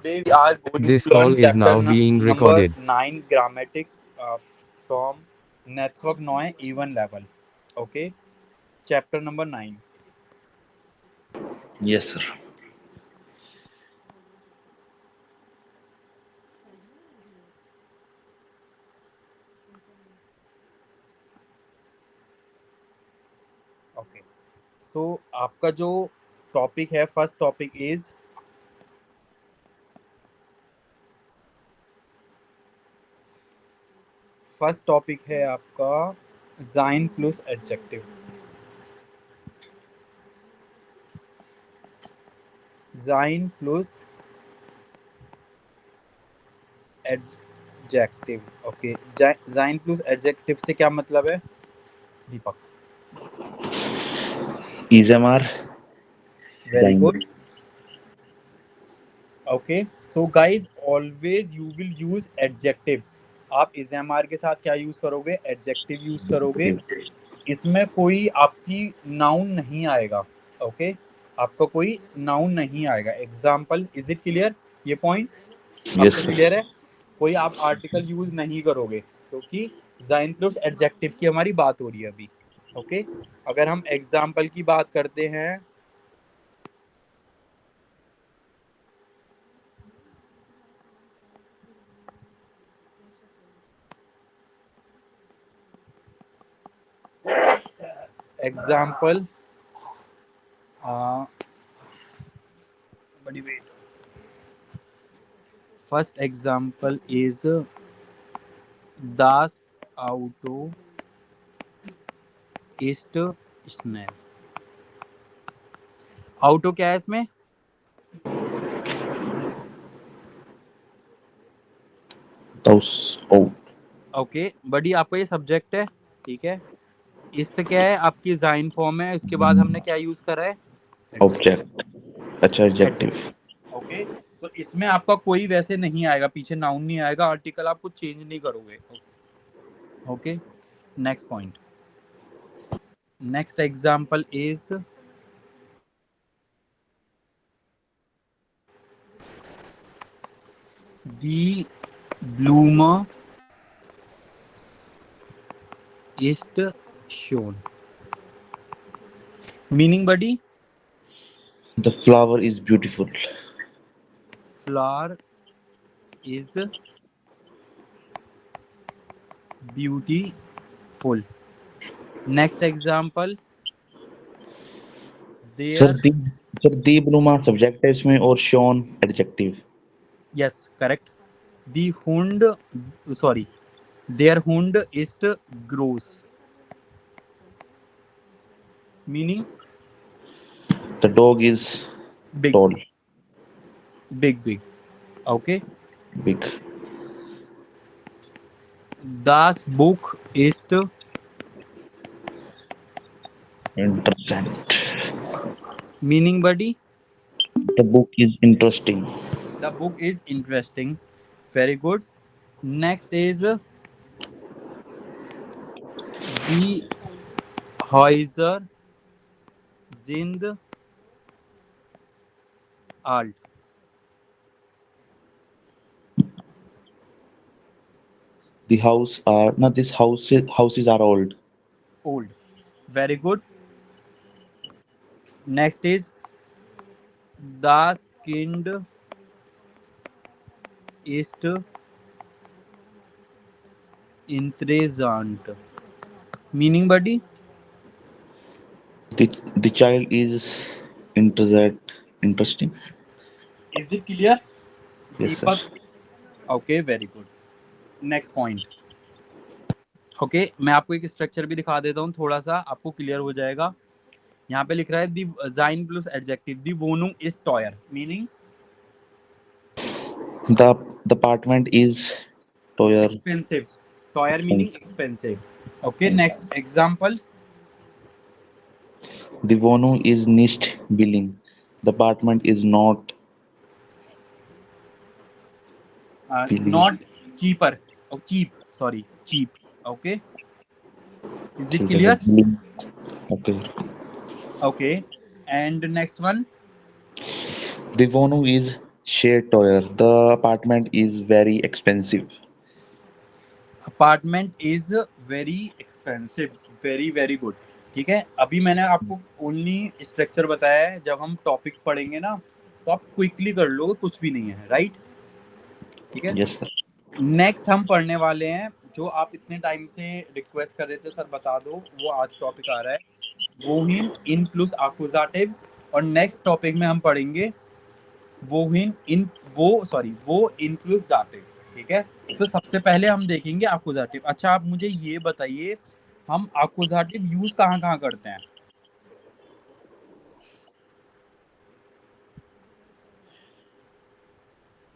today we are going This to learn call is chapter now being number recorded. 9 grammatic from network noise even level. Okay, chapter number 9. Yes, sir. Okay, so आपका जो topic है, first topic is आपका जाइन plus adjective. जाइन plus adjective. Okay, जाइन plus adjective से क्या मतलब है दीपक? EZMR. Very Zain. good. Okay, so guys, always you will use adjective. आप इज़ेमार के साथ क्या यूज करोगे? एडजेक्टिव यूज करोगे. इसमें कोई आपकी नाउन नहीं आएगा. ओके, आपका कोई नाउन नहीं आएगा. Example, is it clear? ये पॉइंट Yes, आपको sir. क्लियर है? कोई आप आर्टिकल यूज नहीं करोगे क्योंकि जाइन प्लस एडजेक्टिव की हमारी बात हो रही है अभी. ओके, अगर हम एग्जाम्पल की बात करते हैं, एग्जाम्पल बड़ी वेट. फर्स्ट एग्जाम्पल इज दास ऑटो ईस्ट स्नेल. ऑटो क्या है इसमें? Those out. ओके, बड़ी आपका ये सब्जेक्ट है, ठीक है. इस्त क्या है? आपकी जाइन फॉर्म है. इसके बाद हमने क्या यूज करा है? Object. अच्छा, adjective. ओके, तो इसमें आपका कोई वैसे नहीं आएगा, पीछे नाउन नहीं आएगा, आर्टिकल आप कुछ चेंज नहीं करोगे. Okay, next point. Next example is the bloomer is shown. Meaning, buddy? The flower is beautiful. Flower is beautiful. Next example. Sir, There. the bluma subject है इसमें और shown adjective. Yes, correct. The hund. Sorry. Their hund is gross. Meaning? The dog is Big. tall. Big. Okay. Big. Das book is Interesting. meaning, buddy? The book is interesting. The book is interesting. Very good. Next is the Häuser sind alt. The house are not this houses are old. Old. Very good. Next is das Kind ist interessant. Meaning, buddy? The child is interesting. Is it clear? Yes, sir. Deepak? Okay, very good. Next point. Okay, मैं आपको एक structure भी दिखा देता हूँ, थोड़ा सा आपको क्लियर हो जाएगा. यहाँ पे लिख रहा है दी जाइन प्लस एडजेक्टिव. दी वोनुम इज टॉयर. Meaning? The apartment is toyer. Expensive. Toyer meaning expensive. Okay, next example. The Vonu is nicht billing. The apartment is not billing. Not cheaper. Oh, cheap. Sorry, cheap. Okay. Is it ठीक है, clear? billing. Okay. Okay. And next one. The Vonu is Share toyer. The apartment is very expensive. Apartment is very expensive, very very good. ठीक है, अभी मैंने आपको only structure बताया है, जब हम टॉपिक पढ़ेंगे ना तो आप क्विकली कर लोगे, कुछ भी नहीं है, राइट? ठीक है, Yes, sir. नेक्स्ट हम पढ़ने वाले हैं जो आप इतने टाइम से रिक्वेस्ट कर रहे थे सर बता दो, वो आज टॉपिक आ रहा है, वोहिन इन प्लस अकुजाटिव। और नेक्स्ट टॉपिक में हम पढ़ेंगे वोहिन इन वो इन प्लस दाटिव। ठीक है, तो सबसे पहले हम देखेंगे अकुजाटिव। अच्छा, आप मुझे ये बताइए, हम अकुजाटिव यूज कहाँ कहाँ करते हैं?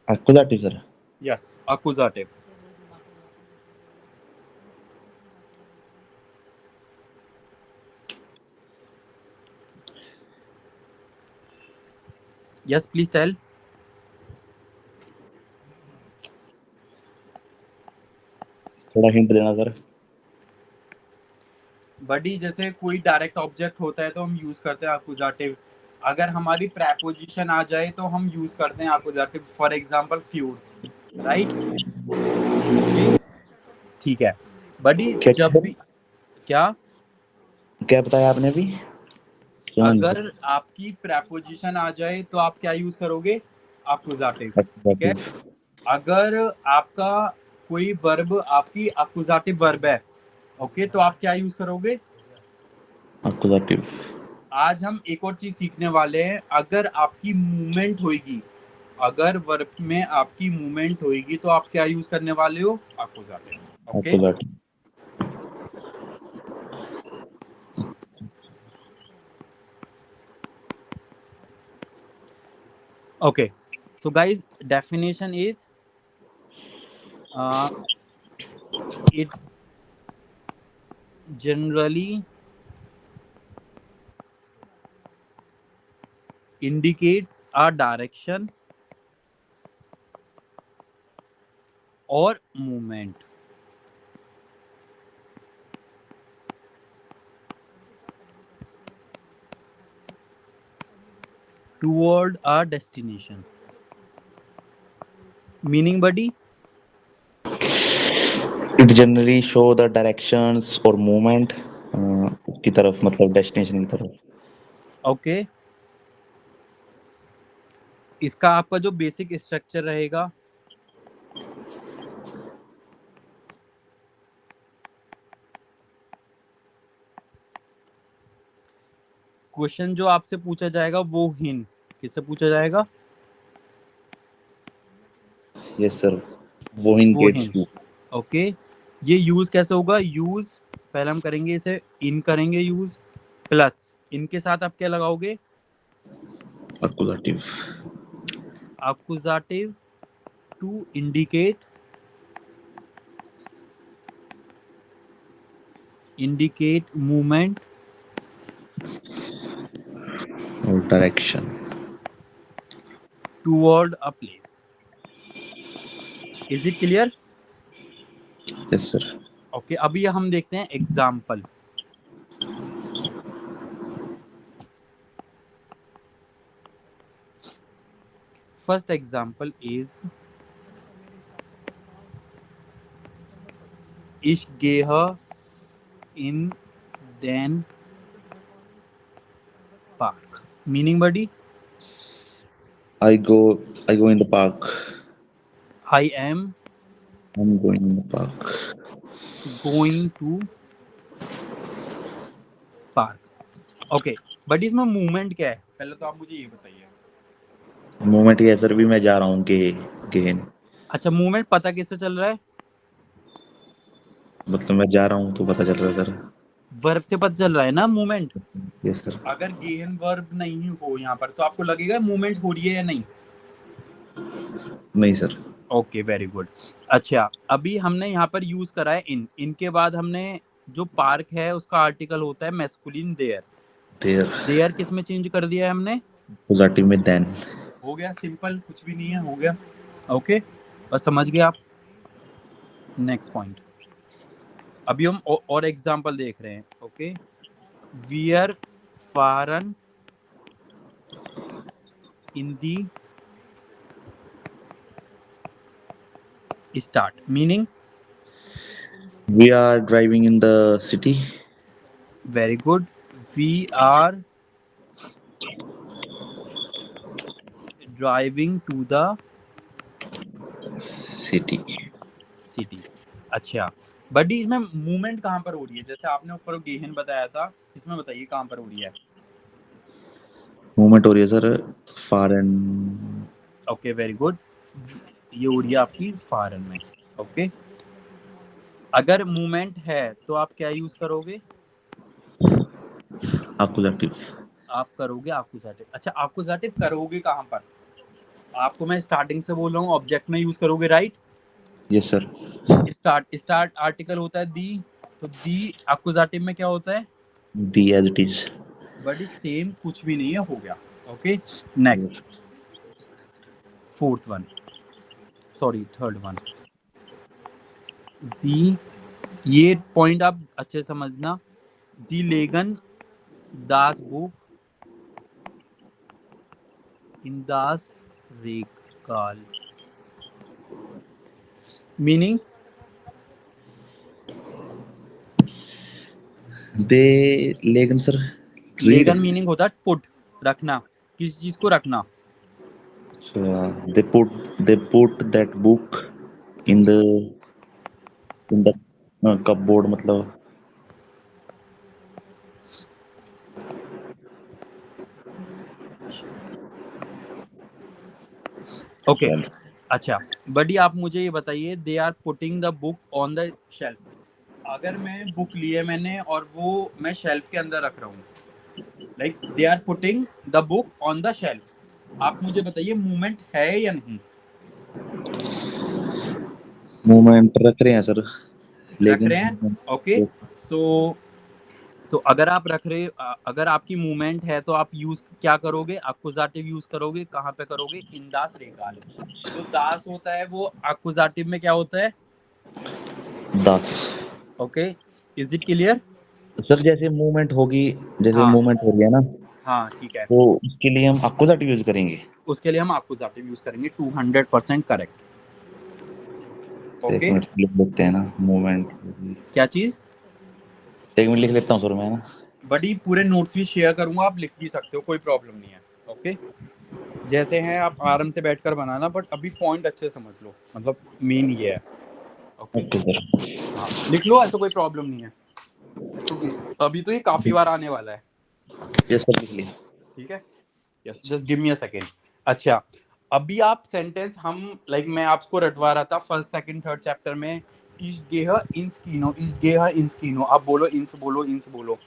Accusative, sir. यस, अकुजाटिव। Yes, please tell. थोड़ा हिंट देना सर। बडी, जैसे कोई डायरेक्ट ऑब्जेक्ट होता है तो हम यूज करते हैं अकुजाटिव। अगर हमारी प्रेपोजिशन आ जाए तो हम यूज करते हैं अकुजाटिव। फॉर एग्जांपल फ्यूड, राइट? ओके, ठीक है बडी। क्या जब भी क्या, क्या बताया आपने अभी? सुना नहीं अगर सर। आपकी प्रेपोजिशन आ जाए तो आप क्या यूज करोगे? अकुजाटिव। ठीक है, Accusative. अगर आपका कोई वर्ब आपकी अकुजाटिव वर्ब है, ओके, तो आप क्या यूज करोगे? Accusative. आज हम एक और चीज सीखने वाले हैं, अगर आपकी मूवमेंट होगी, अगर वर्ब में आपकी मूवमेंट होगी तो आप क्या यूज करने वाले हो? अकुजाटिव। Okay, Accusative. okay, so guys, definition is it generally indicates a direction or movement toward a destination. Meaning, buddy? It generally show the directions or movement की तरफ, मतलब डेस्टिनेशन की तरफ। ओके, इसका आपका जो बेसिक स्ट्रक्चर रहेगा, क्वेश्चन जो आपसे पूछा जाएगा वो हिन किससे पूछा जाएगा? यस सर, वो इन वो गेट्स हिन। टू। ओके, ये यूज कैसे होगा? यूज पहले हम करेंगे इसे इन करेंगे यूज, प्लस इनके साथ आप क्या लगाओगे? एक्कुजेटिव। एक्कुजेटिव टू इंडिकेट मूवमेंट और direction. Toward a place. Is it clear? Yes sir. Okay, अभी हम देखते हैं example. First example is Ich gehe in den Park. Meaning, buddy? I go in the park. I am I'm going in the park. going to park. Okay, but इसमें movement क्या है? पहले तो आप मुझे ये बताइए। मोमेंट ये सर भी मैं जा रहा हूँ गेन। अच्छा, मूवमेंट पता किससे चल रहा है? मतलब मैं जा रहा हूँ तो पता चल रहा है सर। वर्ब से पता चल रहा है ना मूवमेंट। Yes sir. अगर गेहन वर्ब नहीं हो यहाँ पर तो आपको लगेगा मूवमेंट हो रही है या नहीं? नहीं सर। Okay, very good. अच्छा, अभी हमने यहाँ पर यूज करा है इनके बाद हमने जो पार्क है उसका आर्टिकल होता है मैस्कुलिन देयर। देयर किस में चेंज कर दिया है हमने? एक्कुजेटिव में देन। हो गया, सिंपल, कुछ भी नहीं है, हो गया। ओके, बस समझ गए आप। नेक्स्ट पॉइंट, अभी हम और एग्जांपल देख रहे हैं। ओके, वियर फारन इन दी स्टार्ट meaning We are driving in the city. Very good. We are driving to the City. City. अच्छा बडी इसमें मूवमेंट कहाँ पर हो रही है? जैसे आपने ऊपर गेहन बताया था, इसमें बताइए कहाँ पर हो रही है. मूवमेंट हो रही है sir far and. Okay very good. ये हो रही है आपकी फॉरेन में. ओके अगर मूवमेंट है तो आप क्या यूज करोगे? Accusative. आप करोगे आकुजाटिव. अच्छा आकुजाटिव करोगे कहाँ पर? आपको मैं स्टार्टिंग से बोल रहा हूँ ऑब्जेक्ट में यूज करोगे, right? Yes sir. Start article होता है दी, तो दी आकुजाटिव में क्या होता है? The as it is. But same कुछ भी नहीं है, हो गया. Okay next fourth one, sorry third one. जी ये पॉइंट आप अच्छे समझना. जी लेगन दास बुक इन दास रेकाल. मीनिंग They लेकिन सर लेगन मीनिंग होता है पुट, रखना. किसी चीज को रखना. they put that book in the cupboard मतलब. ओके अच्छा बडी आप मुझे ये बताइए, they are putting the book on the shelf. अगर मैं बुक लिए मैंने और वो मैं शेल्फ के अंदर रख रहा हूँ, like they are putting the book on the shelf, आप मुझे बताइए मूवमेंट है या नहीं? मूवमेंट रख रहे हैं सर रख लेकिन. रहे हैं. ओके सो तो अगर आप रख रहे, अगर आपकी मूवमेंट है तो आप यूज क्या करोगे? अकुजाटिव यूज करोगे. कहाँ पे करोगे? इन दास रेकाल. जो दास होता है वो अकुजाटिव में क्या होता है? 10. Okay is it clear? Sir जैसे मूवमेंट होगी, जैसे हाँ मूवमेंट हो रही है ना, हाँ ठीक है. तो उसके लिए हम अक्यूजेटिव यूज करेंगे. उसके लिए हम अकुजाटिव यूज करेंगे. 200% करेक्ट. एक ओके मिनट लिख लेते हैं ना मूवमेंट. क्या चीज? एक मिनट लिख लेता हूँ सर मैं ना. बड़ी पूरे नोट्स भी शेयर करूंगा, आप लिख भी सकते हो, कोई प्रॉब्लम नहीं है. ओके जैसे हैं आप आराम से बैठकर बनाना, बट अभी पॉइंट अच्छे समझ लो, मतलब मेन ये है. Okay okay sir. हाँ लिख लो, ऐसा कोई प्रॉब्लम नहीं है, क्योंकि अभी तो ये काफी बार आने वाला है. यस सर लिख ली. ठीक है yes just give me a second. अच्छा अभी आप सेंटेंस हम लाइक मैं आपको रटवा रहा था फर्स्ट सेकंड थर्ड चैप्टर में. इस गेह इंस कीनो, इस गेह इंस कीनो. आप बोलो इंस, बोलो इंस बोलो.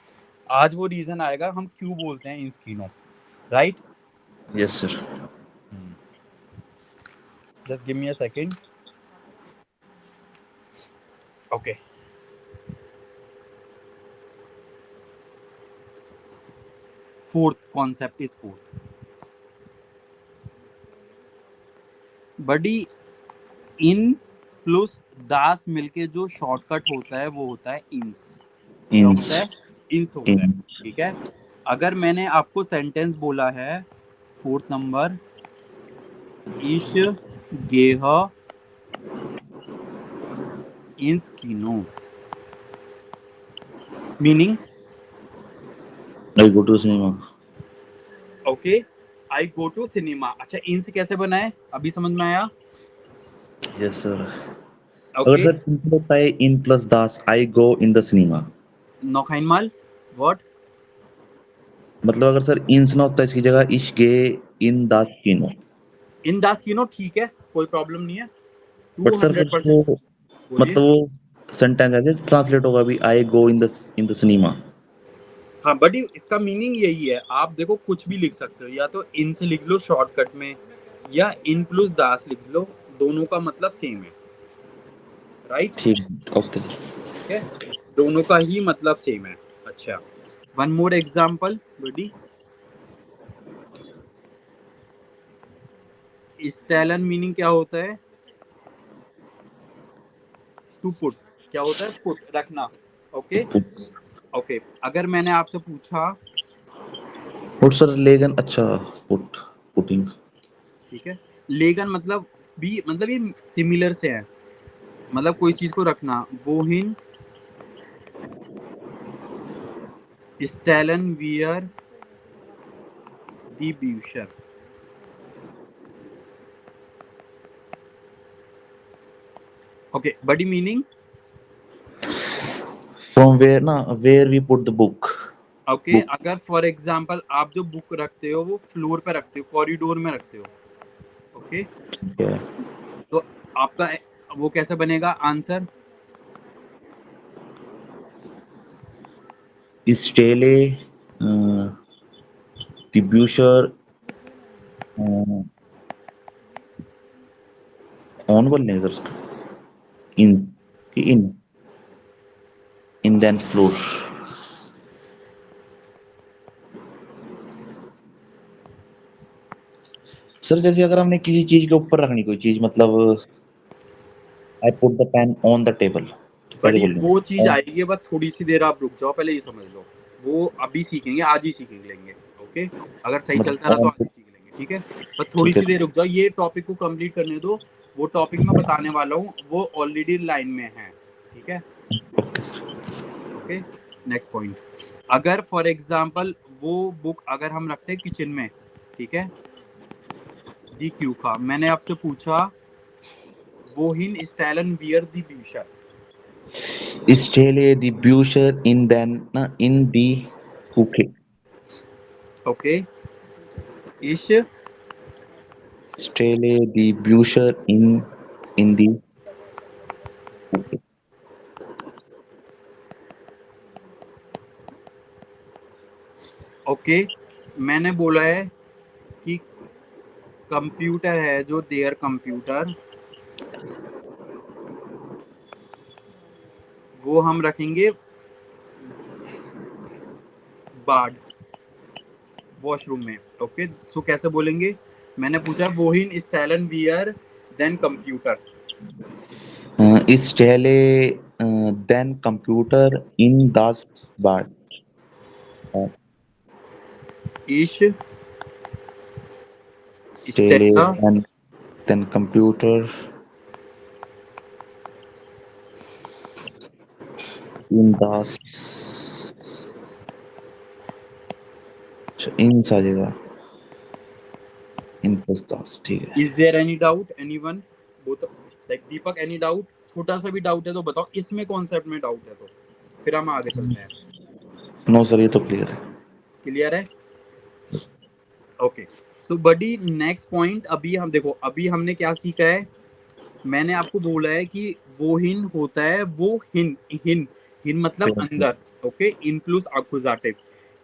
आज वो रीजन आएगा हम क्यों बोलते हैं इंस कीनो, right? Yes sir. Just give me a second. Okay fourth concept is fourth. Buddy इन प्लस दास मिलके जो शॉर्टकट होता है वो होता है इंस. क्या होता है? इंस होता है. ठीक है अगर मैंने आपको सेंटेंस बोला है फोर्थ नंबर, इश गेह इंस कीनो, meaning I go to cinema. Okay I go to cinema. अच्छा इंस कैसे बनाए, अभी समझ में आया? Yes sir. अगर ओके सर सिंपल होता है इन प्लस दास I go in the cinema. नौखाइन माल व्हाट? मतलब अगर सर इंस ना होता है इसकी जगह इश गे इन दास किनो. इन दास कीनो ठीक है, कोई प्रॉब्लम नहीं है. बट सर फिर 200% वो बोलिए. मतलब वो सेंटेंस ऐसे ट्रांसलेट होगा भी आई गो इन द सिनेमा. हाँ बट इसका मीनिंग यही है. आप देखो कुछ भी लिख सकते हो, या तो इन से लिख लो शॉर्टकट में, या इन प्लस दास लिख लो, दोनों का मतलब सेम है, राइट? ठीक ओके. ठीक है दोनों का ही मतलब सेम है. अच्छा वन मोर एग्जांपल बडी. स्टैलन मीनिंग क्या होता है? To put. क्या होता है? पुट, रखना. ओके ओके अगर मैंने आपसे पूछा, पुट सर लेगन. अच्छा पुटिंग. ठीक है लेगन मतलब भी, मतलब ये सिमिलर से है. मतलब कोई चीज को रखना, wohin ställen wir die Bücher. Okay, body meaning. From where we put the book. Okay Book. अगर फॉर एग्जांपल आप जो बुक रखते हो वो फ्लोर पे रखते हो, कॉरिडोर में रखते हो, ओके Yeah. तो आपका वो कैसे बनेगा answer? Stele the Busher on बोलने सर उसका in in then floor. Sir जैसे अगर हमने किसी चीज के ऊपर रखनी कोई चीज, मतलब I put the pain on the table, कैसे बड़ी बोल रहे वो चीज हैं? आएगी, बस थोड़ी सी देर आप रुक जाओ, पहले ये समझ लो, वो अभी सीखेंगे, आज ही सीख लेंगे, ओके अगर सही चलता रहा तो मतलब आज ही सीख लेंगे, ठीक है बस थोड़ी ठीक है सी देर रुक जाओ, ये टॉपिक को कंप्लीट करने दो, वो टॉपिक मैं बताने वाला हूँ वो ऑलरेडी लाइन में है, ठीक है ओके नेक्स्ट पॉइंट, अगर फॉर एग्जांपल वो बुक अगर हम रखते हैं किचन में, ठीक है दी क्यू का मैंने आपसे पूछा wohin stellen wir die Bücher. Stele the Busher in then in the cookie. Okay ich Stele the Busher in the cookie. Okay मैंने बोला है कि कंप्यूटर है जो देयर कंप्यूटर वो हम रखेंगे बाड वॉशरूम में, ओके सो कैसे बोलेंगे, मैंने पूछा wohin stellen wir then computer. Stele then computer in the bar. ich Stele stelle then computer in the in साजेगा in plus das, ठीक है। is there any doubt anyone both like Deepak any doubt, छोटा सा भी doubt है तो बताओ, इसमें concept में डाउट है तो फिर हम आगे चलते हैं। नो सर ये तो क्लियर है। क्लियर है ओके सो बडी नेक्स्ट पॉइंट, अभी हम देखो अभी हमने क्या सीखा है, मैंने आपको बोला है कि वो हिन होता है, वो हिन हिन हिन मतलब अंदर, okay in plus accusative,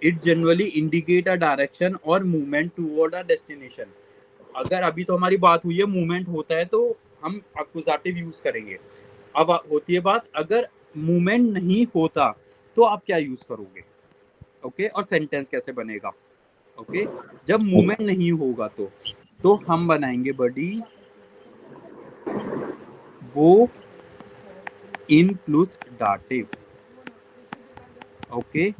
it generally indicate a direction और मूवमेंट टुवर्ड अ डेस्टिनेशन। अगर अभी तो हमारी बात हुई है मूवमेंट होता है तो हम एक्यूजेटिव यूज करेंगे, अब होती है बात अगर मूवमेंट नहीं होता तो आप क्या यूज करोगे, ओके और सेंटेंस कैसे बनेगा, ओके जब मूवमेंट नहीं होगा तो हम बनाएंगे बडी वो इन प्लस डाटिव, ओके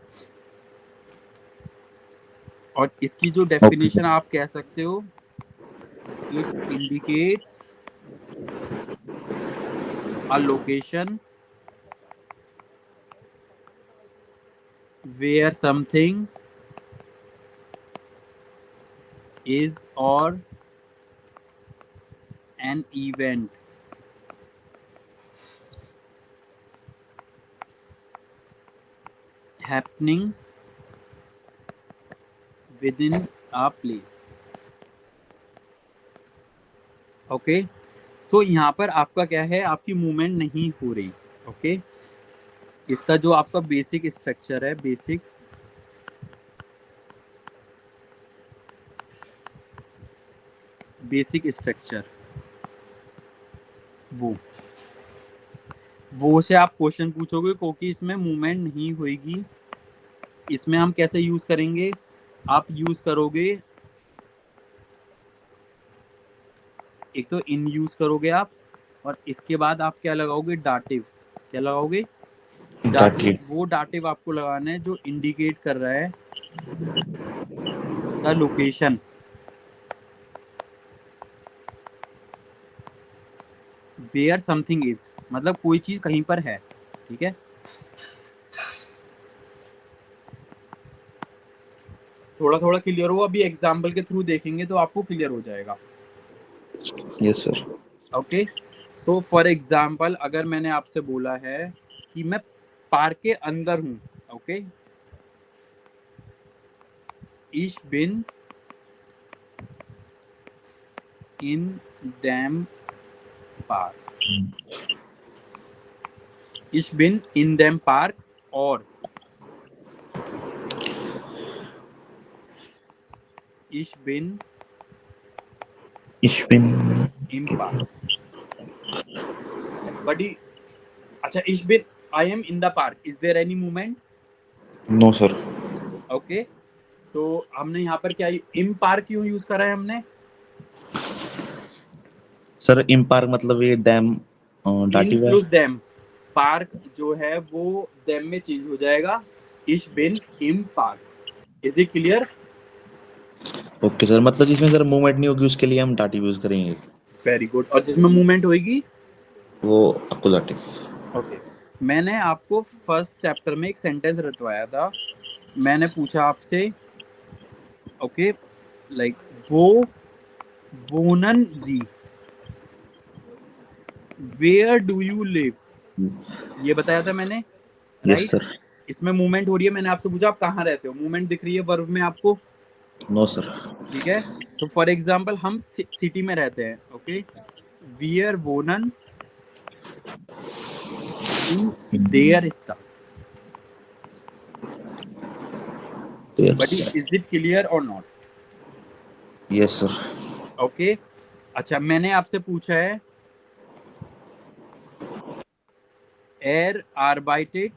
और इसकी जो डेफिनेशन आप कह सकते हो, it indicates a location where something is or an event happening within a place, okay so यहाँ पर आपका क्या है, आपकी मूवमेंट नहीं हो रही, ओके इसका जो आपका बेसिक स्ट्रक्चर है, बेसिक स्ट्रक्चर वो से आप क्वेश्चन पूछोगे क्योंकि इसमें मूवमेंट नहीं होगी, इसमें हम कैसे यूज करेंगे, आप यूज करोगे एक तो इन यूज करोगे आप, और इसके बाद आप क्या लगाओगे, डाटिव, क्या लगाओगे डाटिव, वो डाटिव आपको लगाना है जो इंडिकेट कर रहा है the location, where something is मतलब कोई चीज कहीं पर है, ठीक है। थोड़ा थोड़ा क्लियर हो, अभी एग्जाम्पल के थ्रू देखेंगे तो आपको क्लियर हो जाएगा। Yes sir. Okay, so for example अगर मैंने आपसे बोला है कि मैं पार्क के अंदर हूँ, okay, ich bin in dem Park, ich bin in dem Park और ich bin im Park, बड़ी अच्छा, ich bin, I am in the park, is there any movement? No sir. Okay, so हमने यहाँ पर क्या im park क्यों use करा है हमने? सर इम पार्क मतलब ये डैम इन डाटिव है। प्लस देम, पार्क जो है वो देम में चेंज हो जाएगा, ich bin im Park, is it clear? Okay sir, मतलब जिसमें सर मूवमेंट नहीं होगी उसके लिए हम डाटिव यूज करेंगे। वेरी गुड, और जिसमें मूवमेंट होगी वो अकुजाटिव। ओके। मैंने आपको फर्स्ट चैप्टर में एक सेंटेंस रटवाया था, मैंने पूछा आपसे, ओके, लाइक वो वोनन जी, वेयर डू यू लिव, ये बताया था मैंने, यस राइट? सर। इसमें मूवमेंट हो रही है, मैंने आपसे पूछा आप कहाँ रहते हो, मूवमेंट दिख रही है वर्ब में आपको, नो सर। ठीक है। तो फॉर एग्जाम्पल हम सिटी में रहते हैं, ओके, वी आर वोनन इन देयर स्टाफ, बट इज इट क्लियर और नॉट? Yes sir. ओके, अच्छा मैंने आपसे पूछा है er arbeitet,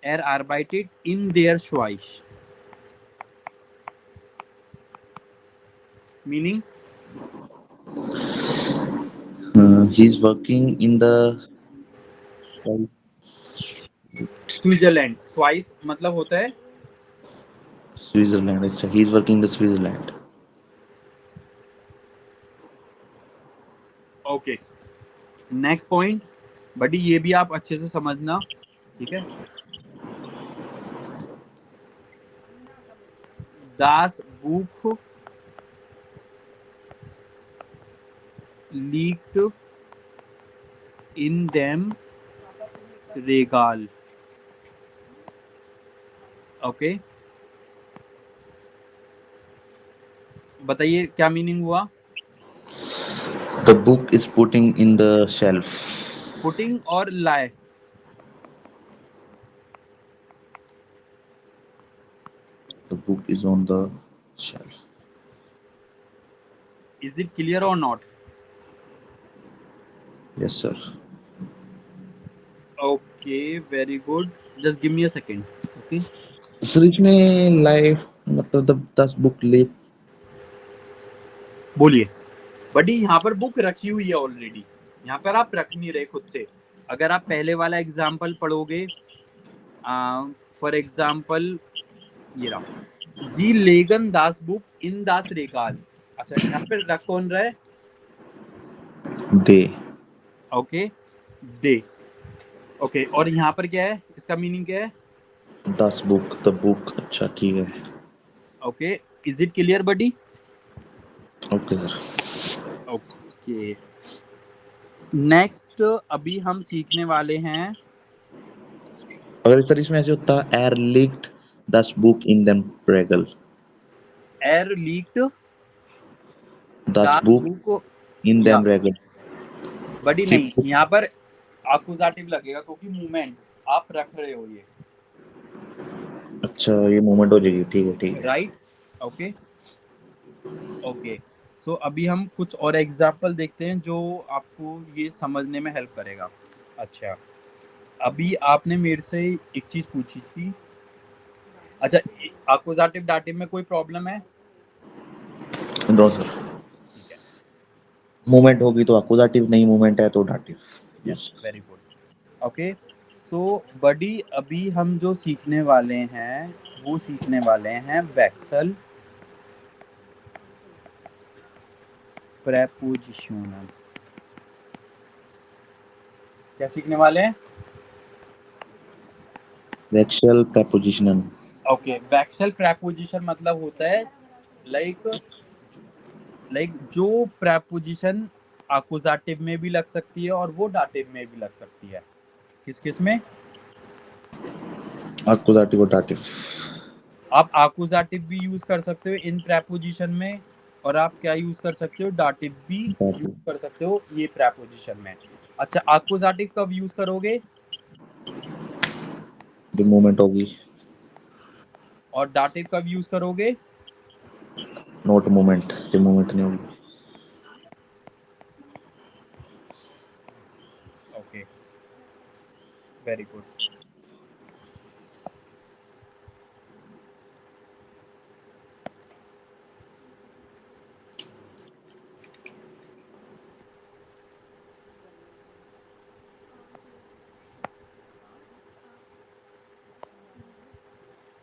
er arbeitet in der Schweiz, meaning he is working in the Switzerland, स्वाइस मतलब होता है स्विट्जरलैंड। अच्छा, he is working the Switzerland. Okay. Next point, बटी ये भी आप अच्छे से समझना, ठीक है। Das Buch liegt in dem Regal, okay, बताइए क्या मीनिंग हुआ? The book is putting in the shelf. Putting और lie, the book is on the shelf. Is it clear और not? Yes sir. Okay, very good, just give me a second, okay. Sir इसमें लाइफ मतलब द 10 बुक लिव। बोलिए, but यहाँ पर बुक रखी हुई है ऑलरेडी, यहाँ पर आप रख नहीं रहे खुद से। अगर आप पहले वाला एग्जाम्पल पढ़ोगे, फॉर एग्जाम्पल ये रहा, जी लेगन दास बुक इन दास रेगाल, अच्छा यहाँ पे रख कौन रहा है? दे। ओके, दे, ओके, और यहाँ पर क्या है, इसका मीनिंग क्या है? 10 बुक द बुक। अच्छा ठीक है। Okay, is it clear buddy? Okay sir. Okay, next अभी हम सीखने वाले हैं, अगर सर इसमें ऐसे होता एयर लीक्ड 10 बुक इन देम रेगल। एयर लीक्ड 10 दास बुक बुक, इन या देम रेगल। बडी कि नहीं, यहाँ पर अकुजाटिव लगेगा क्योंकि मूवमेंट आप रख रहे हो ये, अच्छा ये मोमेंट हो जाएगी। ठीक है ठीक है। राइट? ओके, ओके, सो अभी हम कुछ और एग्जांपल देखते हैं जो आपको ये समझने में हेल्प करेगा। अच्छा, अभी आपने मेरे से एक चीज पूछी थी, अच्छा अकुजाटिव डाटिव में कोई प्रॉब्लम है? No sir. ठीक है, मूवमेंट होगी तो अकुजाटिव, नहीं मूवमेंट है तो डाटिव। Yes, very good, okay. So buddy अभी हम जो सीखने वाले हैं वो सीखने वाले हैं वैक्सल prepositional क्या सीखने वाले हैं? वैक्सल prepositional ओके, वैक्सल प्रेपोजिशन मतलब होता है लाइक जो प्रेपोजिशन अकुजाटिव में भी लग सकती है और वो डाटिव में भी लग सकती है। किस किस में? accusative और dative आप अकुजाटिव भी यूज कर सकते हो इन प्रेपोजिशन में, और आप क्या यूज कर सकते हो, डाटिव भी यूज कर सकते हो ये प्रेपोजिशन में। अच्छा, अकुजाटिव कब यूज करोगे जो मोमेंट होगी और डाटिव कब यूज करोगे? नॉट मोमेंट जो मोमेंट नहीं होगी okay, very good.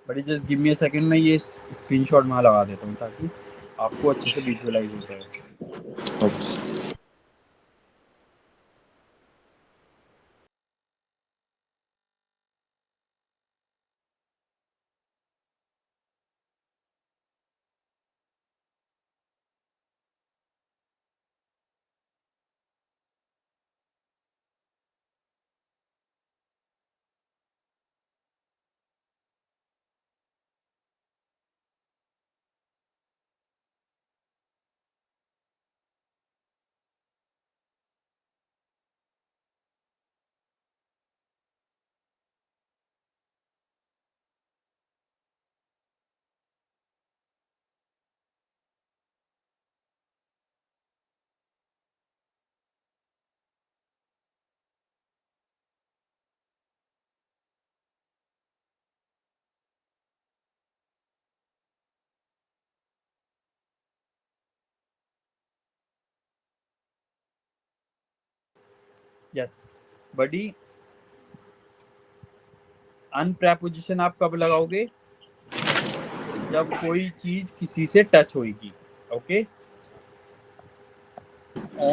But just give me a second, मैं ये स्क्रीनशॉट वहाँ लगा देता हूँ ताकि आपको अच्छे से विजुअलाइज हो जाए। okay. यस बडी, अनप्रेपोजिशन आप कब लगाओगे? जब कोई चीज किसी से टच होगी। ओके,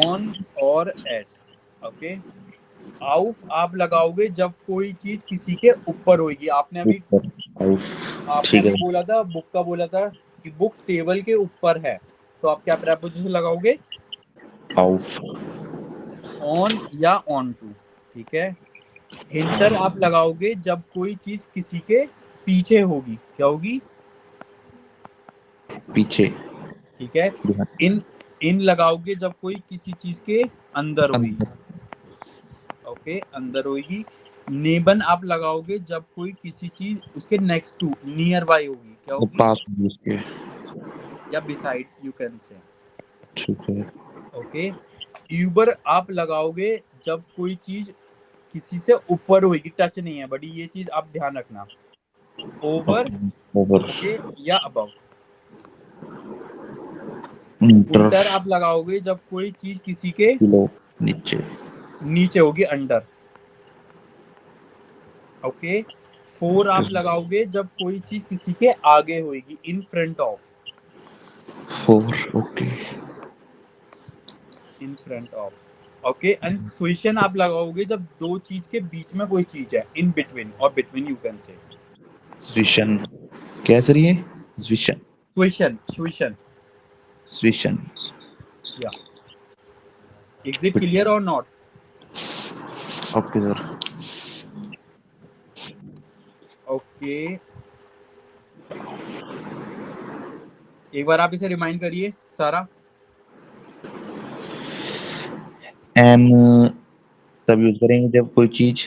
ऑन और एट। ओके, आउफ आप लगाओगे जब कोई चीज किसी के ऊपर होगी। आपने ऊपर आउट ठीक अभी है बोला था, बुक का बोला था कि बुक टेबल के ऊपर है, तो आप क्या प्रेपोजिशन लगाओगे? आउट ऑन या ऑन टू। ठीक है, हिंटर आप लगाओगे जब कोई चीज किसी के पीछे होगी। क्या होगी? पीछे ठीक है, इन इन लगाओगे जब कोई किसी चीज के अंदर होगी। ओके, अंदर होगी। नेबन आप लगाओगे जब कोई किसी चीज उसके नेक्स्ट टू नियर बाय होगी। क्या होगी? पास उसके या बिसाइड यू कैन से। ठीक है ओके, यूबर आप लगाओगे जब कोई चीज किसी से ऊपर होगी, टच नहीं है। बड़ी ये चीज आप ध्यान रखना। ओवर, ओवर ओके, या अबव। इंटर उल्टर आप लगाओगे जब कोई चीज किसी के बिलो नीचे नीचे होगी, अंडर। ओके, फोर आप लगाओगे जब कोई चीज किसी के आगे होगी, इन फ्रंट ऑफ। फोर okay in front of. Okay, and स्विशन आप लगाओगे जब दो चीज के बीच में कोई चीज है, इन बिटवीन और बिटवीन यू कैन से। स्विशन कैसे रही है स्विशन स्विशन, स्विशन। स्विशन या, इज इट क्लियर और नॉट? ओके सर ओके, एक बार आप इसे रिमाइंड करिए सारा। एन तब यूज करेंगे जब कोई चीज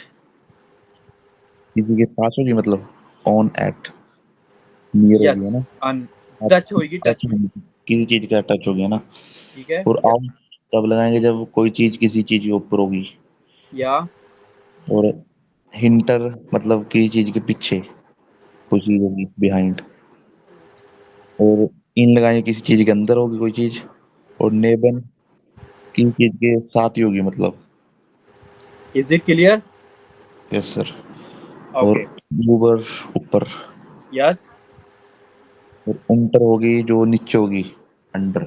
किसी के पास होगी मतलब ऑन एट नियर होगी है यस, ना अन टच होगी, टच में। किसी चीज का टच हो गया ना ठीक है, और आउट तब लगाएंगे जब कोई चीज किसी चीज के ऊपर होगी या और हिंटर मतलब किसी चीज के पीछे कोई चीज होगी बिहाइंड और इन लगाएंगे किसी चीज के अंदर होगी कोई चीज और नेबन किसी चीज के साथ ही होगी मतलब is it clear? Yes sir और ओके, ऊपर ऊपर यस। और अंडर होगी जो नीचे होगी अंडर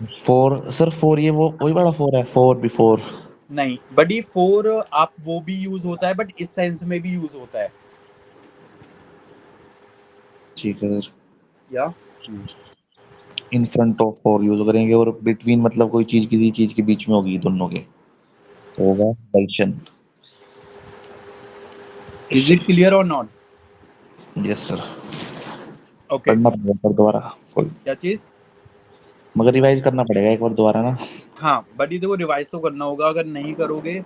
फोर सर, फोर ये वो वही वाला फोर है, फोर बिफोर। नहीं बडी, फोर आप वो भी यूज होता है बट इस सेंस में भी यूज होता है। ठीक है सर। या इन फ्रंट ऑफ फोर यूज करेंगे, और बिटवीन मतलब कोई चीज किसी चीज के बीच में होगी दोनों के, तो होगा जंक्शन। इज इट क्लियर और नॉट? Yes sir. ओके। पढ़ना पड़ेगा पर दोबारा कोई, क्या चीज? मगर रिवाइज करना पड़ेगा एक बार दोबारा ना। हाँ बट ये देखो रिवाइज तो करना होगा, अगर नहीं करोगे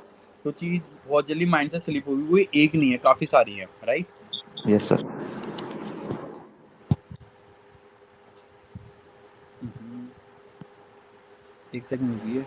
तो चीज बहुत जल्दी माइंड से स्लिप होगी। वो एक नहीं है, काफी सारी है, राइट? Yes sir. एक सेकंड रुकिए।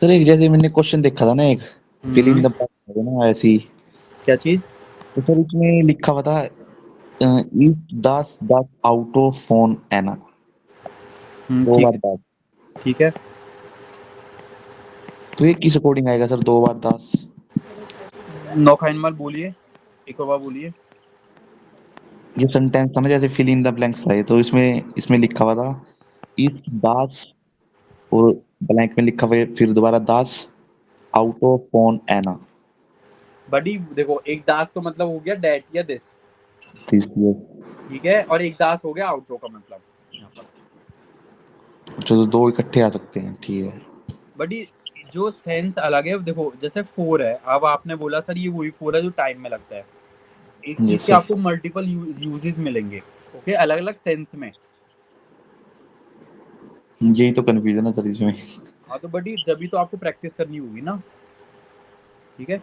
सर एक जैसे मैंने क्वेश्चन देखा था ना, एक fill in hmm. The blank ना ऐसी, क्या चीज? तो सर इसमें लिखा हुआ था इफ दास दास आउट ऑफ फोन एना, दो ठीक बार है। दास, ठीक है। तो ये किस अकॉर्डिंग आएगा सर दो बार दास? नौखाइनमल बोलिए, एक और बार बोलिए। ये सेंटेंस था ना जैसे फिल इन द ब्लैंक्स था, ये तो इसमें इसमें लिखा हुआ था इफ दास, और ब्लैंक में लिखा हुआ है फिर दोबारा दास आउट ऑफ फोन एना। बडी देखो, एक दास तो मतलब हो गया डेट या दिस, ठीक है, और एक दास हो गया आउटरो का मतलब यहाँ पर। जो दो इकट्ठे आ सकते हैं, ठीक है। बडी जो सेंस अलग है, देखो जैसे फोर है, अब आपने बोला सर ये वही फोर है जो टाइम में लगता है। एक चीज यस के सर। आपको मल्टीपल यूजेस मिलेंगे, ओके, अलग अलग सेंस में। यही तो कंफ्यूजन है सर इसमें। हाँ तो बडी तभी तो आपको प्रैक्टिस करनी होगी ना, ठीक है।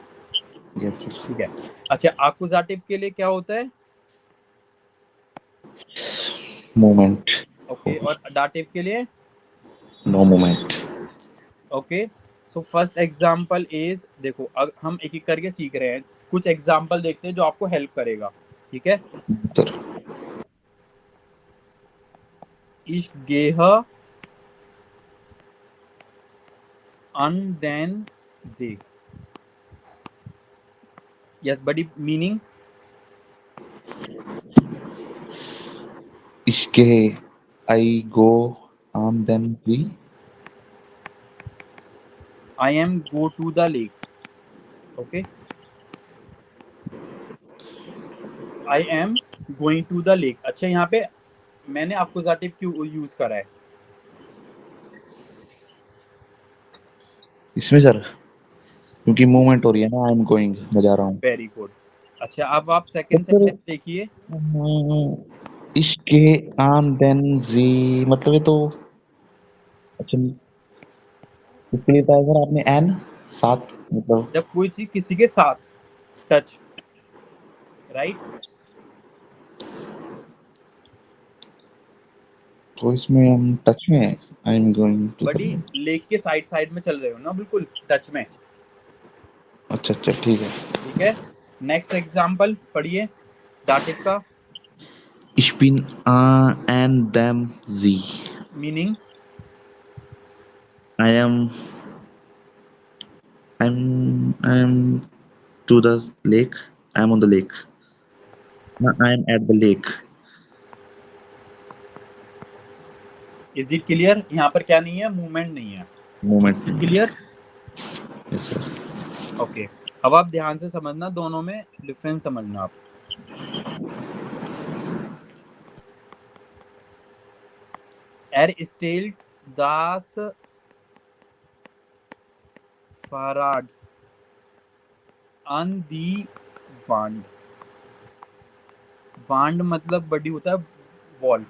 Yes sir. ठीक है। अच्छा, एक्कुजाटिव के लिए क्या होता है? मोमेंट। ओके, और डाटिव के लिए? No moment. Okay. So first example is, देखो अब हम एक एक करके सीख रहे हैं, कुछ एग्जांपल देखते हैं जो आपको हेल्प करेगा, ठीक है। Sir Ich gehe an den See. Yes, buddy, meaning? इसके आई गो ऑन देन वी। I am go to the lake. Okay. I am going to the lake. अच्छा, यहाँ पे मैंने accusative क्यों यूज करा है? इसमें सर क्योंकि मूवमेंट हो रही है ना, आई एम गोइंग, मैं जा रहा हूँ। Very good. अच्छा, अब आप तो सेकंड फिर सेंटेंस देखिए। इसके ऑन देन जी, मतलब ये तो, अच्छा इसके लिए था सर आपने एन साथ मतलब, जब कोई चीज किसी के साथ टच, राइट? तो इसमें हम टच में है, I am going to the बड़ी लेक। लेक के साइड साइड में चल रहे हो ना, बिल्कुल टच में। अच्छा अच्छा ठीक है। ठीक है। नेक्स्ट एग्जांपल पढ़िए दाटिव का। Ich bin an dem See. Meaning? I am I'm to the lake. I'm on the lake. No, I'm at the lake. Is it clear? यहाँ पर क्या नहीं है, मूवमेंट नहीं है। Moment. Clear? Yes sir. Okay. अब आप ध्यान से समझना, दोनों में डिफरेंस समझना आप। एर स्टेल्ट दास फाराड अन दी वांड। वांड मतलब बड़ी होता है वॉल।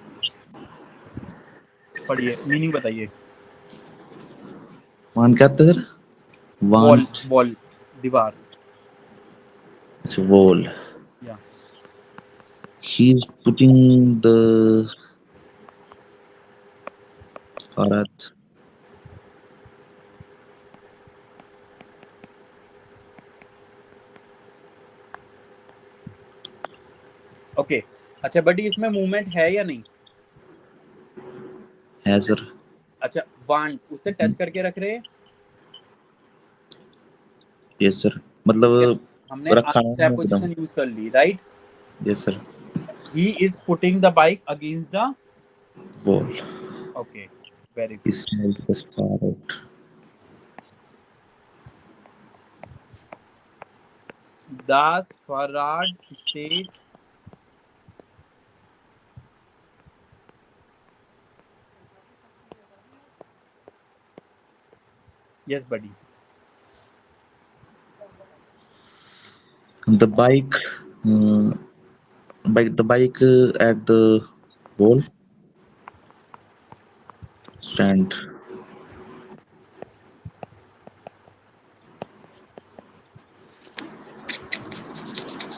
पढ़िए, मीनिंग बताइए। Want क्या था सर? वॉल, Want वॉल, दीवार। wall. या He's putting the Farad. Okay अच्छा बडी इसमें मूवमेंट है या नहीं? है सर। अच्छा वांट उससे टच करके रख रहे हैं? यस सर, ठीक है मतलब हमने रखा है ना एकदम। preposition यूज कर ली right. Yes sir. He is putting the bike against the. Wall Okay, very good. स्मॉल द स्टार आउट। Das Farad state. Yes, buddy. The bike the bike at the wall stand.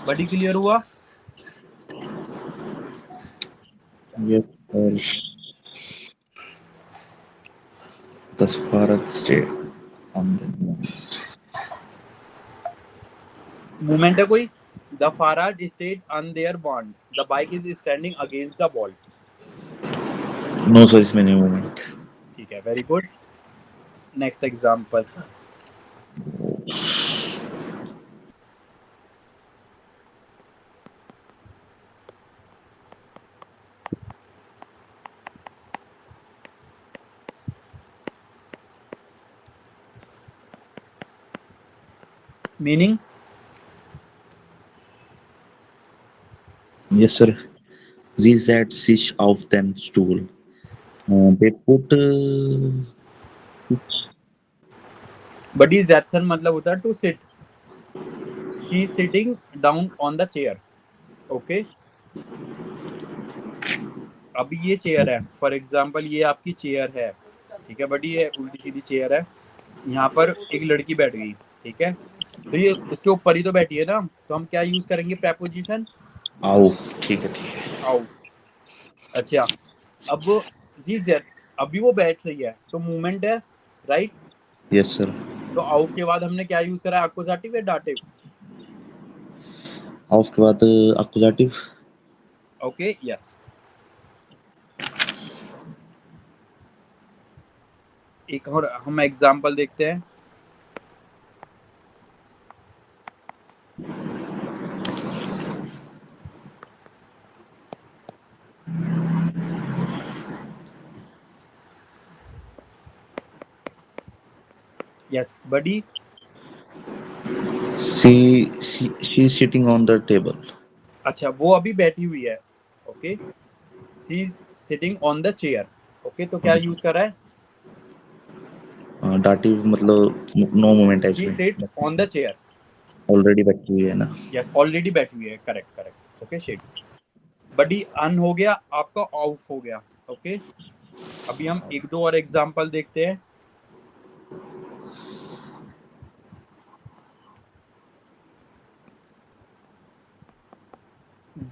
Buddy clear हुआ? Yes sir. The Farad state on the Movement है कोई? The Farad state on their bond. The bike is standing against the wall. no sir, इसमें नहीं movement. ठीक है, very good. Next example. Meaning? Yes sir. These sat sich auf den Stuhl. They put Buddy Jackson मतलब होता है to sit. He is sitting down on the chair. Okay. अभी ये chair है फॉर एग्जाम्पल ये आपकी चेयर है ठीक है बड़ी ये उल्टी सीधी चेयर है यहाँ पर एक लड़की बैठ गई ठीक है तो ये उसके ऊपर ही तो बैठी है ना तो हम क्या यूज करेंगे प्रेपोजिशन आओ। ठीक है। आओ. अच्छा अब अभी वो बैठ रही है तो मूवमेंट है राइट. Yes sir. तो आउ के बाद हमने क्या यूज करा एक्कुजाटिव या डाटिव? और उसके बाद अकुजाटिव। Okay yes. एक और हम एग्जांपल देखते हैं. Yes buddy. she is sitting on the table. अच्छा वो अभी बैठी हुई है okay. She is sitting on the chair okay तो क्या यूज कर रहा है? डाटिव मतलब नो मोमेंट है ही इसमें। Sits on the chair. Already बैठी हुई है ना। यस ऑलरेडी बैठी हुई है करेक्ट करेक्ट ओके शिट. बडी अन हो गया आपका ऑफ हो गया ओके. अभी हम एक दो और एग्जांपल देखते हैं.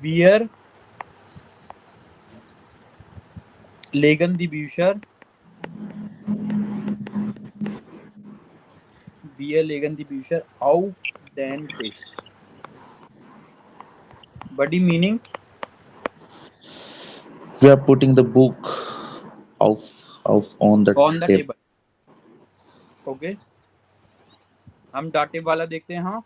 वियर लेगन द ब्यूशर. Wir legen die Bücher auf den Tisch. Body meaning? We are putting the book of on the On the table. table. Okay. हम डाटे वाला देखते हैं. हाँ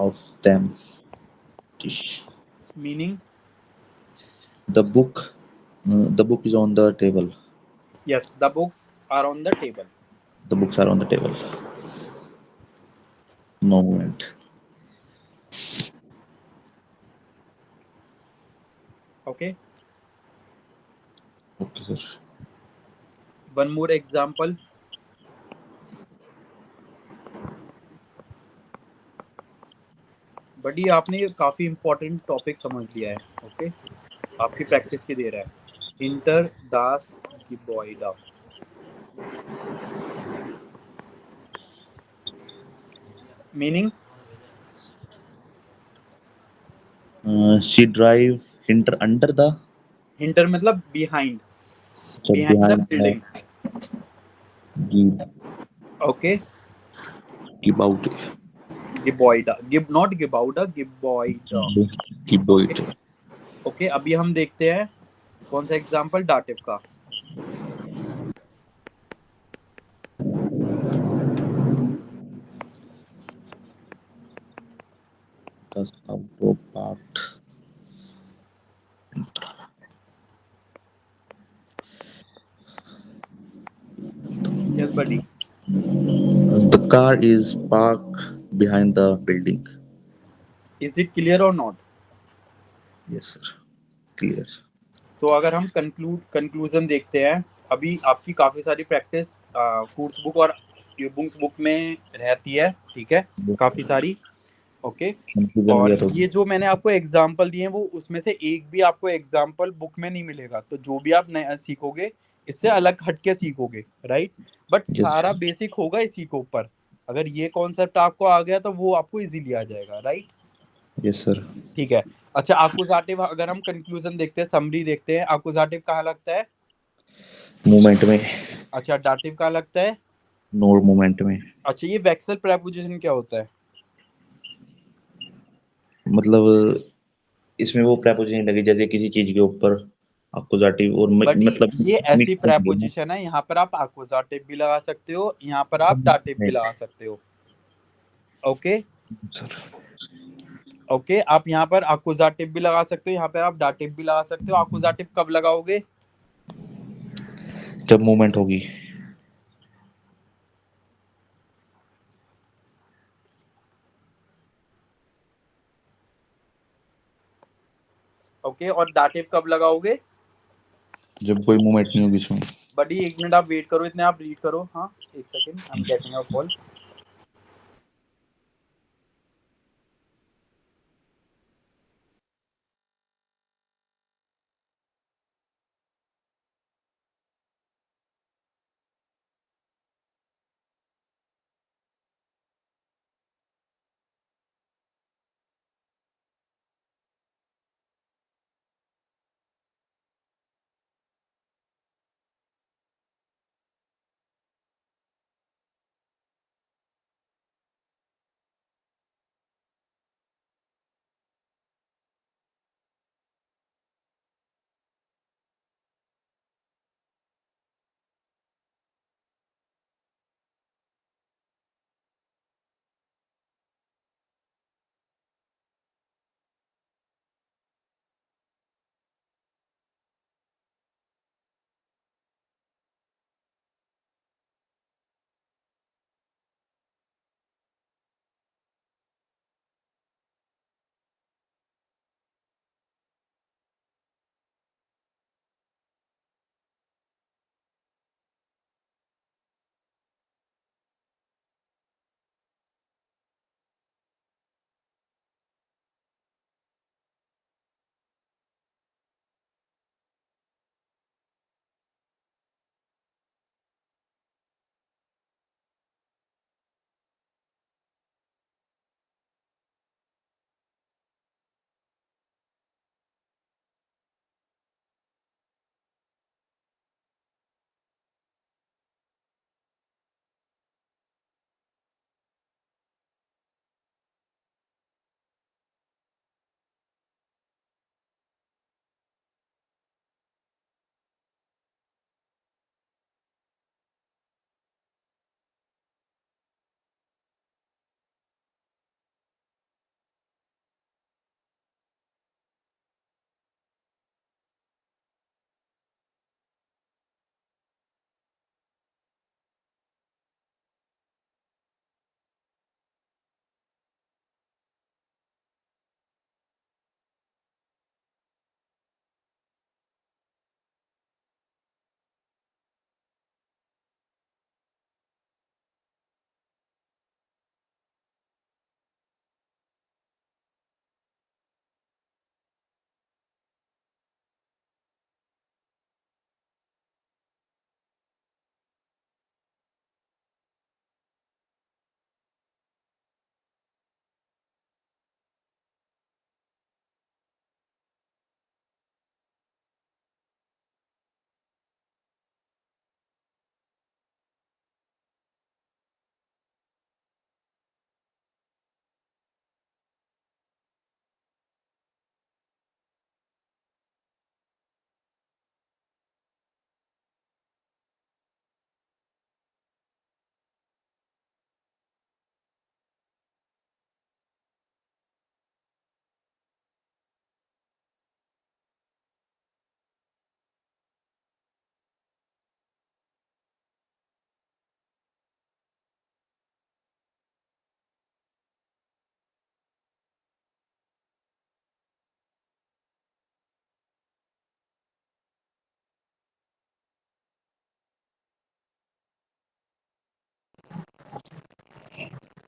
of them. meaning? The book is on the table. Yes, the books are on the table. The books are on the table. No movement. Okay. Okay sir. One more example. बड़ी आपने ये काफी इंपॉर्टेंट टॉपिक समझ लिया है okay. आपकी practice की दे रहा है. इंटर दास की बॉयडा. मीनिंग? She drive हिंटर अंडर द, हिंटर मतलब बिहाइंड, अच्छा behind the behind the, building. गिव, ओके, गिव आउट, गिबॉइडा, गिब नॉट गिबाउडा, गिबॉइडा। गिव ओके, इट, ओके, अभी हम देखते हैं कौन सा एग्जांपल डाटिव का। दस out of part, yes buddy, the car is park behind the building, is it clear और नॉट? यस सर, क्लियर, तो अगर हम कंक्लूजन देखते हैं, अभी आपकी काफी सारी प्रैक्टिस कोर्स बुक और बुक्स बुक में रहती है, ठीक है, काफी सारी। ओके, कंफ्यूजन हो और गया तो ये जो मैंने आपको एग्जाम्पल दिए हैं वो उसमें से एक भी आपको एग्जाम्पल बुक में नहीं मिलेगा, तो जो भी आप नया सीखोगे इससे अलग हटके सीखोगे, राइट? बट यस, सारा बेसिक होगा इसी के ऊपर। अगर ये कॉन्सेप्ट आपको आ गया तो वो आपको इजीली आ जाएगा, राइट? यस सर, ठीक है। अच्छा, एक्कुजाटिव, अगर हम कंक्लूजन देखते हैं, समरी देखते हैं, एक्कुजाटिव कहाँ लगता है? मूवमेंट में, अच्छा, डाटिव कहाँ लगता है? नोर मूवमेंट में, अच्छा, ये वेक्सल प्रेपोजिशन क्या होता है? मतलब इसमें वो प्रेपोजिशन लगी जैसे किसी चीज के ऊपर अकुजाटिव और बडी, मतलब ये ऐसी मिक्स होंगे ना, प्रेपोजिशन है, यहाँ पर आप एक्कुजाटिव भी लगा सकते हो, यहाँ पर आप डाटिव भी लगा सकते हो। ओके, सर, ओके, आप यहाँ पर एक्कुजाटिव भी लगा सकते हो, यहाँ पर आप डाटिव भी लगा सकते हो। एक्कुजाटिव कब लगाओगे? जब मूवमेंट होगी, ओके, और डाटिव कब लगाओगे? जब कोई मूवमेंट नहीं होगी इसमें। बडी, एक मिनट आप वेट करो, इतने आप रीड करो। हाँ, एक second, I am getting a call.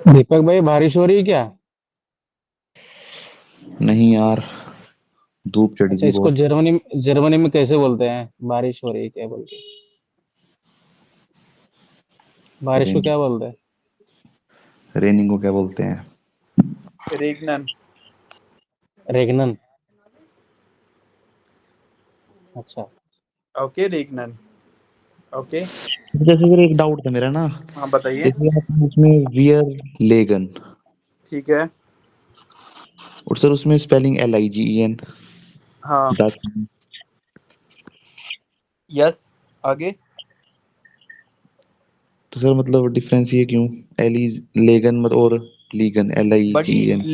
Deepak भाई बारिश हो रही है क्या? नहीं यार, धूप चढ़ी अच्छा, थी इसको बहुत। जर्मनी में कैसे बोलते हैं? बारिश हो रही है क्या बोल के? बारिश को रेन क्या बोलते हैं? रेनिंग को क्या बोलते हैं? रेगनन। रेगनन। अच्छा। ओके रेगनन। ओके। जैसे फिर एक डाउट था मेरा ना, हाँ बताइए। जैसे आप उसमें वियर लेगन, ठीक है। और सर उसमें स्पेलिंग LIGEN, हाँ। यस। आगे। तो सर मतलब डिफरेंस ये क्यों? एली लेगन मत और लीगन बडी LIGEN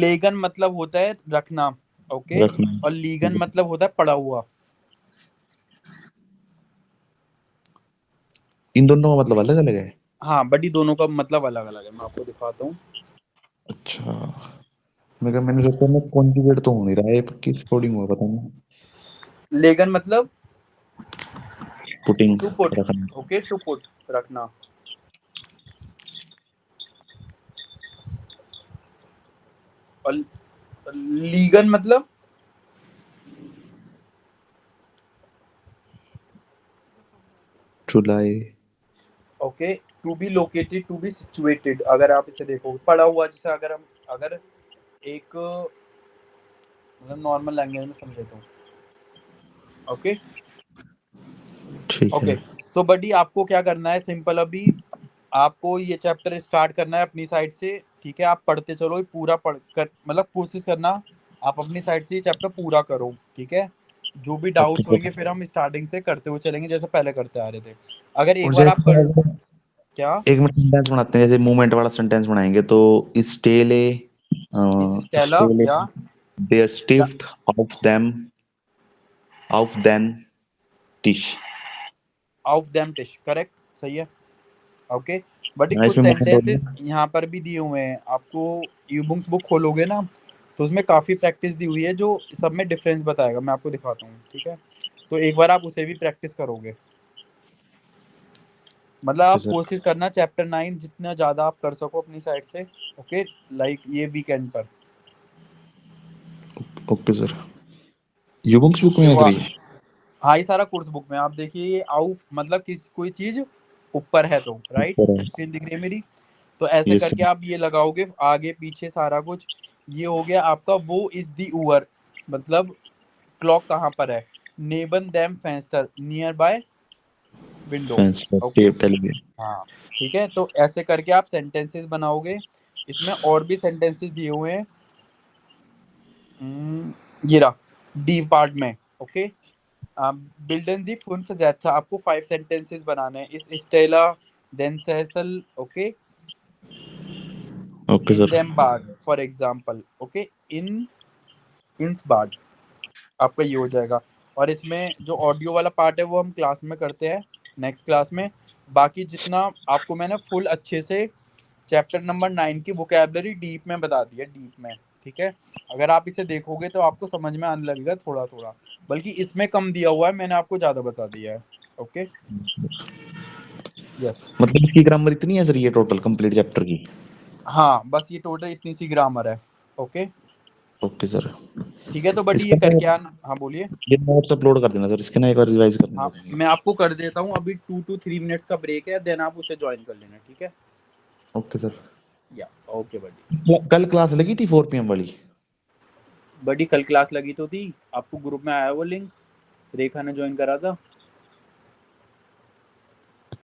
लेगन मतलब होता है रखना। ओके। रखना। और लीगन मतलब होता है पड़ा हुआ। इन दोनों का मतलब अलग अलग है? हाँ बडी दोनों का मतलब अलग अलग है, मैं आपको दिखाता हूँ। अच्छा, मैंने सोचा मैं कॉन्जुगेट तो हो नहीं रहा है, किस कोडिंग हुआ पता नहीं। लेगन मतलब पुटिंग टू पुट। रखना। ओके टू पुट रखना। और लीगन मतलब जुलाई। Okay to be located, to be situated. अगर आप इसे देखोगे पड़ा हुआ, जैसे अगर एक मतलब नॉर्मल लैंग्वेज में समझे तो। ओके। ठीक है। ओके। सो बडी आपको क्या करना है, सिंपल अभी आपको ये चैप्टर स्टार्ट करना है अपनी साइड से। ठीक है, आप पढ़ते चलो, पूरा पढ़ कर मतलब कोशिश करना आप अपनी साइड से ये चैप्टर पूरा करो। ठीक है, जो भी ओके डाउट्स सर। होंगे फिर हम स्टार्टिंग से करते हुए चलेंगे जैसे पहले करते आ रहे थे। अगर एक और बार आप जैसे कर अगर क्या एक मिनट सेंटेंस बनाते हैं, जैसे मूवमेंट वाला सेंटेंस बनाएंगे तो स्टेले इस स्टेला स्टेले या देयर स्टिफ्ट ऑफ देन टिश। ऑफ देम टिश, करेक्ट, सही है। ओके। बट कुछ इसमें मूवमेंट हो सेंटेंसेस रही यहाँ पर भी दिए हुए हैं आपको। यूबुक्स बुक खोलोगे ना तो उसमें काफ़ी प्रैक्टिस दी हुई है जो सब में डिफरेंस बताएगा, मैं आपको दिखाता हूँ। ठीक है, तो एक बार आप उसे भी प्रैक्टिस करोगे। मतलब है आप सर। कोशिश करना चैप्टर 9 जितना ज़्यादा आप कर सको अपनी साइड से। ओके, लाइक ये वीकेंड पर। Okay sir. यूबुक्स बुक में है देखो सर ये? हाँ, ये सारा कोर्स बुक में आप देखिए, ये आउट मतलब किस कोई चीज़ ऊपर है तो राइट, ऊपर है। स्क्रीन दिख रही है मेरी। तो ऐसे यस करके सर। आप ये लगाओगे आगे पीछे सारा कुछ। ये हो गया आपका वो इज दी ओवर, मतलब क्लॉक कहाँ पर है। नेबन दैम फेंस्टर नियर बाय विंडो। फैंस का ओके। टेप टेलीविजन। हाँ ठीक है, तो ऐसे करके आप सेंटेंसेस बनाओगे। इसमें और भी सेंटेंसेस दिए हुए हैं। ये रहा डी पार्ट में। ओके। बिल्डन जी फुन फजैचा, आपको 5 सेंटेंसेस बनाने हैं इस स्टेला देन सेसल। ओके। ओके इन सर। देम बार फॉर एग्जांपल। ओके। इन इंस बार आपका ये हो जाएगा। और इसमें जो ऑडियो वाला पार्ट है वो हम क्लास में करते हैं, नेक्स्ट क्लास में। बाकी जितना आपको मैंने फुल अच्छे से चैप्टर नंबर 9 की वोकैबलरी डीप में बता दी है, डीप में। ठीक है, अगर आप इसे देखोगे तो आपको समझ में आने लगेगा थोड़ा थोड़ा, बल्कि इसमें कम दिया हुआ है, मैंने आपको ज़्यादा बता दिया है। ओके। यस। मतलब इसकी ग्रामर इतनी है सर ये टोटल कंप्लीट चैप्टर की? हाँ बस ये टोटल इतनी सी ग्रामर है। ओके। Okay sir. ठीक है, तो बड़ी ये इसका करके आना। हाँ बोलिए। ये नोट्स अपलोड कर देना सर, इसके ना एक बार रिवाइज करने हाँ पड़ेंगे। मैं आपको कर देता हूँ, अभी 2 to 3 मिनट्स का ब्रेक है, देन आप उसे ज्वाइन कर लेना। ठीक है। Okay sir. या ओके बडी। कल क्लास लगी थी 4 PM वाली? बडी कल क्लास लगी तो थी, आपको ग्रुप में आया वो लिंक, रेखा ने ज्वाइन करा था।